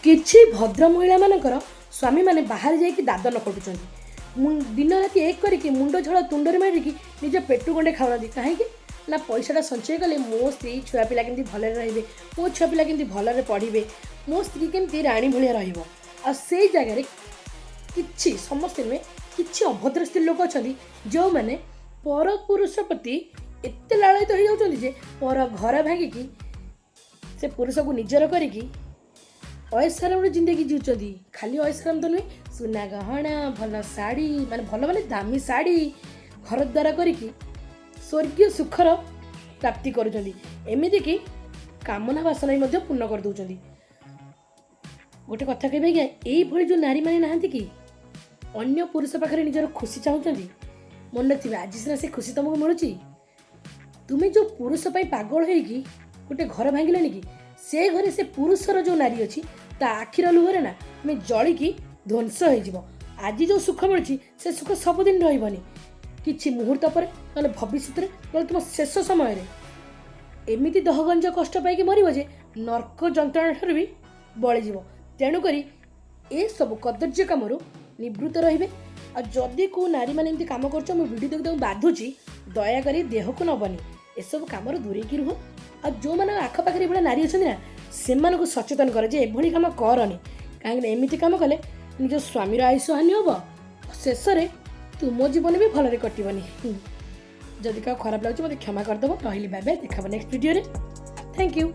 କିଛି ଭଦ୍ର ମହିଳାମାନଙ୍କର ସ୍ୱାମୀମାନେ ବାହାରେ ଯାଇକି ଦାଦନ ଖଟୁଛନ୍ତି। ଦିନ ରାତି ଏକ କରିକି ମୁଣ୍ଡ ଝଳ ତୁଣ୍ଡରେ ମାରିକି ନିଜ ପେଟୁ ଗଣ୍ଡେ ଖାଉନାହାନ୍ତି। କାହିଁକି ନା ପଇସାଟା ସଞ୍ଚୟ କଲେ ମୋ ସ୍ତ୍ରୀ ଛୁଆ ପିଲା କେମିତି ଭଲରେ ରହିବେ, ମୋ ଛୁଆ ପିଲା କେମିତି ଭଲରେ ପଢ଼ିବେ, ମୋ ସ୍ତ୍ରୀ କେମିତି ରାଣୀ ଭଳିଆ ରହିବ। ଆଉ ସେଇ ଜାଗାରେ କିଛି ସମସ୍ତେ ନୁହେଁ, କିଛି ଅଭଦ୍ର ସ୍ତ୍ରୀ ଲୋକ ଅଛନ୍ତି ଯେଉଁମାନେ ପର ପୁରୁଷ ପ୍ରତି ଏତେ ଲାଳିତ ହୋଇଯାଉଛନ୍ତି ଯେ ପର ଘର ଭାଙ୍ଗିକି ସେ ପୁରୁଷକୁ ନିଜର କରିକି ଅୟସାରାମର ଜିନ୍ଦଗି ଜିଉଛନ୍ତି। ଖାଲି ଅୟସାରାମ ତ ନୁହେଁ, ସୁନା ଗହଣା, ଭଲ ଶାଢ଼ୀ, ଭଲ ଦାମୀ ଶାଢ଼ୀ ଘରଦ୍ୱାର କରିକି ସ୍ୱର୍ଗୀୟ ସୁଖର ପ୍ରାପ୍ତି କରୁଛନ୍ତି। ଏମିତିକି କାମନା ବାସନା ବି ମଧ୍ୟ ପୂର୍ଣ୍ଣ କରିଦେଉଛନ୍ତି। ଗୋଟେ କଥା କହିବି ଆଜ୍ଞା, ଏଇଭଳି ଯେଉଁ ନାରୀମାନେ ନାହାନ୍ତି କି ଅନ୍ୟ ପୁରୁଷ ପାଖରେ ନିଜର ଖୁସି ଚାହୁଁଛନ୍ତି, ମନେ ଥିବେ ଆଜି ସିନା ସେ ଖୁସି ତୁମକୁ ମିଳୁଛି, ତୁମେ ଯେଉଁ ପୁରୁଷ ପାଇଁ ପାଗଳ ହେଇକି ଗୋଟେ ଘର ଭାଙ୍ଗିଲାନି କି, ସେ ଘରେ ସେ ପୁରୁଷର ଯେଉଁ ନାରୀ ଅଛି ତା ଆଖିର ଲୁହରେ ନା ତୁମେ ଜଳିକି ଧ୍ୱଂସ ହେଇଯିବ। ଆଜି ଯେଉଁ ସୁଖ ମିଳୁଛି ସେ ସୁଖ ସବୁଦିନ ରହିବନି, କିଛି ମୁହୂର୍ତ୍ତ ପରେ ନହେଲେ ଭବିଷ୍ୟତରେ, ନହେଲେ ତୁମ ଶେଷ ସମୟରେ ଏମିତି ଦହଗଞ୍ଜ କଷ୍ଟ ପାଇକି ମରିବ ଯେ ନର୍କ ଯନ୍ତ୍ରଣା ଠାରୁ ବି ବଳିଯିବ। ତେଣୁକରି ଏସବୁ କଦର୍ଯ୍ୟ କାମରୁ ନିବୃତ୍ତ ରହିବେ। ଆଉ ଯଦି କେଉଁ ନାରୀମାନେ ଏମିତି କାମ କରୁଛ, ମୁଁ ଭିଡ଼ିଓ ଦେଖି ତାଙ୍କୁ ବାଧୁଛି, ଦୟାକରି ଦେହକୁ ନେବନି, ଏସବୁ କାମରୁ ଦୂରେଇକି ରୁହ। ଆଉ ଯେଉଁମାନଙ୍କ ଆଖପାଖରେ ଏଭଳିଆ ନାରୀ ଅଛନ୍ତି ନା, ସେମାନଙ୍କୁ ସଚେତନ କର ଯେ ଏଭଳି କାମ କରନି। କାହିଁକିନା ଏମିତି କାମ କଲେ ନିଜ ସ୍ୱାମୀର ଆୟୁଷ ହାନି ହେବ, ଶେଷରେ ତୁମ ଜୀବନ ବି ଭଲରେ କଟିବନି। ଯଦି କାହା ଖରାପ ଲାଗୁଛି ମୋତେ କ୍ଷମା କରିଦେବ। ରହିଲି, ବାଏ ବାଏ, ଦେଖା ହେବ ନେକ୍ସଟ ଭିଡ଼ିଓରେ। Thank you.